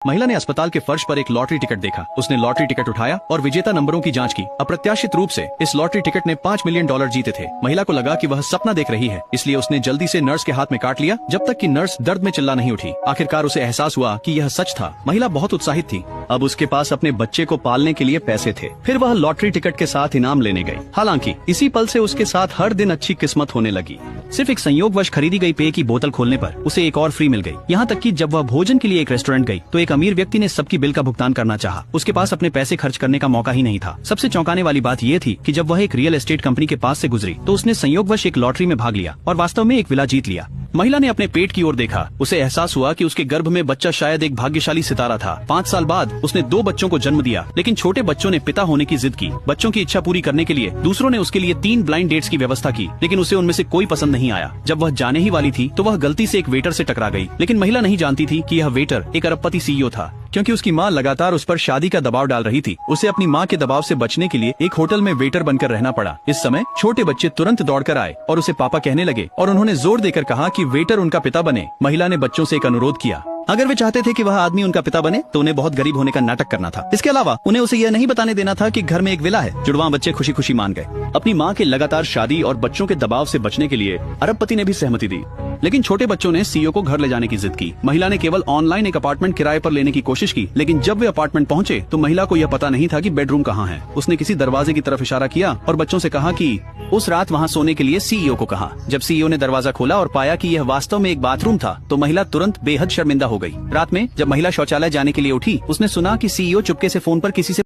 महिला ने अस्पताल के फर्श पर एक लॉटरी टिकट देखा। उसने लॉटरी टिकट उठाया और विजेता नंबरों की जांच की। अप्रत्याशित रूप से इस लॉटरी टिकट ने $5 मिलियन जीते थे। महिला को लगा कि वह सपना देख रही है, इसलिए उसने जल्दी से नर्स के हाथ में काट लिया, जब तक कि नर्स दर्द में चिल्ला नहीं उठी। आखिरकार उसे एहसास हुआ कि यह सच था। महिला बहुत उत्साहित थी। अब उसके पास अपने बच्चे को पालने के लिए पैसे थे। फिर वह लॉटरी टिकट के साथ इनाम लेने गई। हालांकि इसी पल से उसके साथ हर दिन अच्छी किस्मत होने लगी। सिर्फ एक संयोगवश खरीदी गई पेय की बोतल खोलने पर उसे एक और फ्री मिल गई। यहाँ तक कि जब वह भोजन के लिए एक रेस्टोरेंट गई तो एक अमीर व्यक्ति ने सबकी बिल का भुगतान करना चाहा। उसके पास अपने पैसे खर्च करने का मौका ही नहीं था। सबसे चौंकाने वाली बात यह थी कि जब वह एक रियल एस्टेट कंपनी के पास से गुजरी तो उसने संयोगवश एक लॉटरी में भाग लिया और वास्तव में एक विला जीत लिया। महिला ने अपने पेट की ओर देखा। उसे एहसास हुआ कि उसके गर्भ में बच्चा शायद एक भाग्यशाली सितारा था। 5 साल बाद उसने 2 बच्चों को जन्म दिया, लेकिन छोटे बच्चों ने पिता होने की जिद की। बच्चों की इच्छा पूरी करने के लिए दूसरों ने उसके लिए 3 ब्लाइंड डेट्स की व्यवस्था की, लेकिन उसे उनमें से कोई पसंद नहीं आया। जब वह जाने ही वाली थी तो वह गलती से एक वेटर से टकरा गई, लेकिन महिला नहीं जानती थी कि यह वेटर एक अरबपति सीईओ था, क्योंकि उसकी माँ लगातार उस पर शादी का दबाव डाल रही थी। उसे अपनी माँ के दबाव से बचने के लिए एक होटल में वेटर बनकर रहना पड़ा। इस समय छोटे बच्चे तुरंत दौड़कर आए और उसे पापा कहने लगे और उन्होंने जोर देकर कहा कि वेटर उनका पिता बने। महिला ने बच्चों से एक अनुरोध किया। अगर वे चाहते थे कि वह आदमी उनका पिता बने तो उन्हें बहुत गरीब होने का नाटक करना था। इसके अलावा उन्हें उसे यह नहीं बताने देना था कि घर में एक विला है। जुड़वां बच्चे खुशी खुशी मान गए। अपनी माँ के लगातार शादी और बच्चों के दबाव से बचने के लिए अरबपति ने भी सहमति दी, लेकिन छोटे बच्चों ने सीईओ को घर ले जाने की जिद की। महिला ने केवल ऑनलाइन एक अपार्टमेंट किराए पर लेने की कोशिश की, लेकिन जब वे अपार्टमेंट पहुंचे तो महिला को यह पता नहीं था कि बेडरूम कहाँ है। उसने किसी दरवाजे की तरफ इशारा किया और बच्चों से कहा कि उस रात वहाँ सोने के लिए सीईओ को कहा। जब सीईओ ने दरवाजा खोला और पाया कि यह वास्तव में एक बाथरूम था तो महिला तुरंत बेहद शर्मिंदा हो गई। रात में जब महिला शौचालय जाने के लिए उठी, उसने सुना कि सीईओ चुपके से फोन पर किसी से